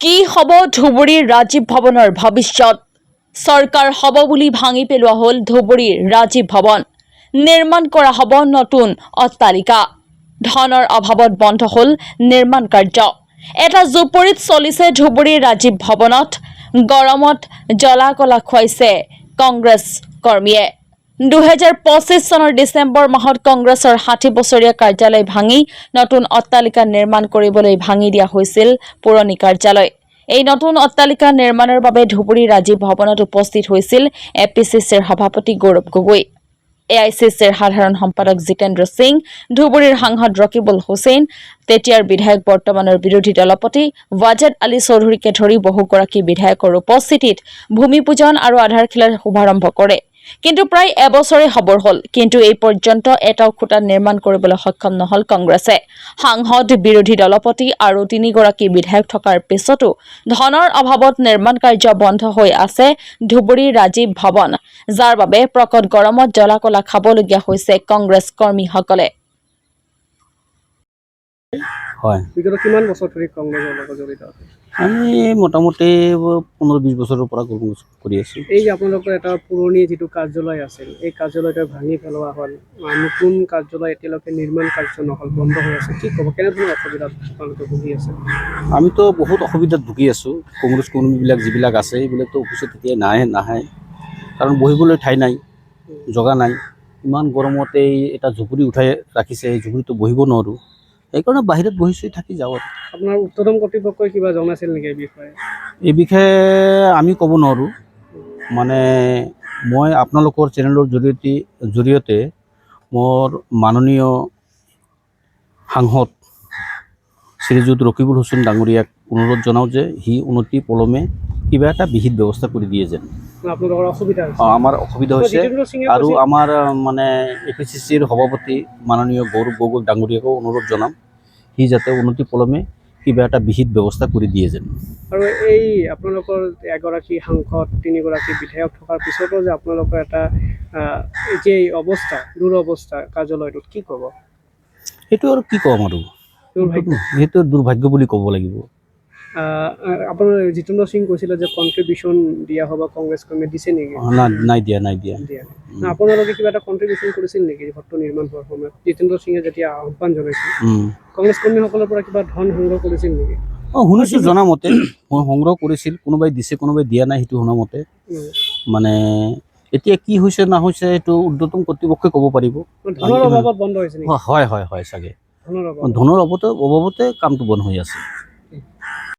কি হব ধুবুৰীৰ ৰাজীৱ ভৱনৰ ভৱিষ্যত চৰকাৰ হব বুলি ভাঙি পেলোৱা হল ধুবুৰীৰ ৰাজীৱ ভৱন নিৰ্মাণ কৰা হব নতুন অট্টালিকা ধনৰ অভাৱত বন্ধ হল নিৰ্মাণ কাৰ্য এটা জুপুৰিত চলিছে ধুবুৰীৰ ৰাজীৱ ভৱনত গৰমত জ্বলা-কলা খুৱাইছে কংগ্ৰেছ কৰ্মীয়ে 2025 চনৰ ডিসেম্বৰ মাহত কংগ্ৰেছৰ 60 বছৰীয়া কাৰ্যালয় ভাঙি নতুন অট্টালিকা নিৰ্মাণ কৰিবলৈ ভাঙি দিয়া হৈছিল পুৰণি কাৰ্যালয় এই নতুন অট্টালিকা নিৰ্মাণৰ বাবে ধুবুৰী ৰাজীৱ ভৱনত উপস্থিত হৈছিল এপিচিচিৰ সভাপতি গৌৰৱ গগৈ এআইচিচিৰ সাধাৰণ সম্পাদক জিতেন্দ্ৰ সিং ধুবুৰীৰ সাংসদ ৰকিবুল হুছেইন তেতিয়াৰ বিধায়ক বৰ্তমানৰ বিৰোধী দলপতি ৱাজেদ আলী চৌধুৰীকে ধৰি বহুগৰাকী বিধায়কৰ উপস্থিতিত ভূমি পূজন আৰু আধাৰশিলাৰ শুভাৰম্ভ কৰে কিন্তু প্ৰায় এবছৰে হবৰ হল কিন্তু এই পৰ্যন্ত এটাও খুঁটা নিৰ্মাণ কৰিবলৈ সক্ষম নহল কংগ্ৰেছে সাংসদ বিৰোধী দলপতি আৰু তিনিগৰাকী বিধায়ক থকাৰ পিছতো ধনৰ অভাৱত নিৰ্মাণ কাৰ্য বন্ধ হৈ আছে ধুবুৰী ৰাজীৱ ভৱন যাৰ বাবে প্ৰকট গৰমত জ্বলা-কলা খাবলগীয়া হৈছে কংগ্ৰেছ কৰ্মীসকলে হয় বিগত কিমান বছৰ ধৰি কংগ্ৰেছৰ লগত জড়িত আছে আমি মোটামুটি 15-20 বছৰৰ পৰা কৰি আছো এই যে আপোনালোকৰ এটা পুৰণি যিটো কাৰ্যালয় আছিল এই কাৰ্যালয়টো ভাঙি পেলোৱা হ'ল নতুন কাৰ্যালয় এতিয়ালৈকে নিৰ্মাণ কাৰ্য নহল বন্ধ হৈ আছে কি ক'ব কেনেধৰণৰ অসুবিধাত আপোনালোকে ভুগি আছে আমিতো বহুত অসুবিধাত ভুগি আছো কংগ্ৰেছ কৰ্মীবিলাক যিবিলাক আছে এইবিলাকতো অফিচত এতিয়া নাহে কাৰণ বহিবলৈ ঠাই নাই জগা নাই ইমান গৰমতে এটা জুপুৰি উঠাই ৰাখিছে এই জুপুৰিটো বহিব নোৱাৰো এইকাৰণে বাহিৰত বহিছো থাকি যাওঁ আপোনাৰ উত্তৰম কৰ্তৃপক্ষই কিবা জনাইছিল নেকি এই বিষয়ে আমি ক'ব নোৱাৰো মানে মই আপোনালোকৰ চেনেলৰ জৰিয়তে মোৰ মাননীয় সাংসদ শ্ৰীযুত ৰকিবুল হুছেইন ডাঙৰীয়াক অনুৰোধ জনাওঁ যে সি উন্নতি পলমে কিবা এটা বিহিত ব্যৱস্থা কৰি দিয়ে যেন আপোনালোকৰ অসুবিধা আমাৰ অসুবিধা হৈছে আৰু আমাৰ মানে এপিচিচিৰ সভাপতি মাননীয় গৌৰৱ গগৈ ডাঙৰীয়াকো অনুৰোধ জনাম সি যাতে উন্নতি পলমে কিবা এটা বিহিত ব্যৱস্থা কৰি দিয়ে যেন আৰু এই আপোনালোকৰ এগৰাকী সাংসদ তিনিগৰাকী বিধায়ক থকাৰ পিছতো যে আপোনালোকৰ এটা যে অৱস্থা দুৰৱস্থা কাৰ্যালয়টোত কি ক'ব সেইটো আৰু কি ক'ম আৰু সেইটো দুৰ্ভাগ্য বুলি ক'ব লাগিব আপোনাৰ জিতেন্দ্ৰ সিং কৈছিলে যে কণ্ট্ৰিবিউশ্যন দিয়া হ'ব কংগ্ৰেছ কৰ্মীয়ে দিছে নেকি নাই দিয়া আপোনালোকে কিবা এটা কণ্ট্ৰিবিউশ্যন কৰিছিল নেকি ঘৰটো নিৰ্মাণ হোৱাৰ সময়ত জিতেন্দ্ৰ সিঙে যেতিয়া আহ্বান জনাইছিল কংগ্ৰেছ কৰ্মীসকলৰ পৰা কিবা ধন সংগ্ৰহ কৰিছিল নেকি শুনিছো জনামতে সংগ্ৰহ কৰিছিল কোনোবাই দিছে কোনোবাই দিয়া নাই সেইটো শুনামতে মানে এতিয়া কি হৈছে না হৈছে এইটো ঊৰ্ধ্বতম কৰ্তৃপক্ষই ক'ব পাৰিব ধনৰ অভাৱত বন্ধ হৈছে নেকি হয় চাগে ধনৰ অভাৱতে কামটো বন্ধ হৈ আছে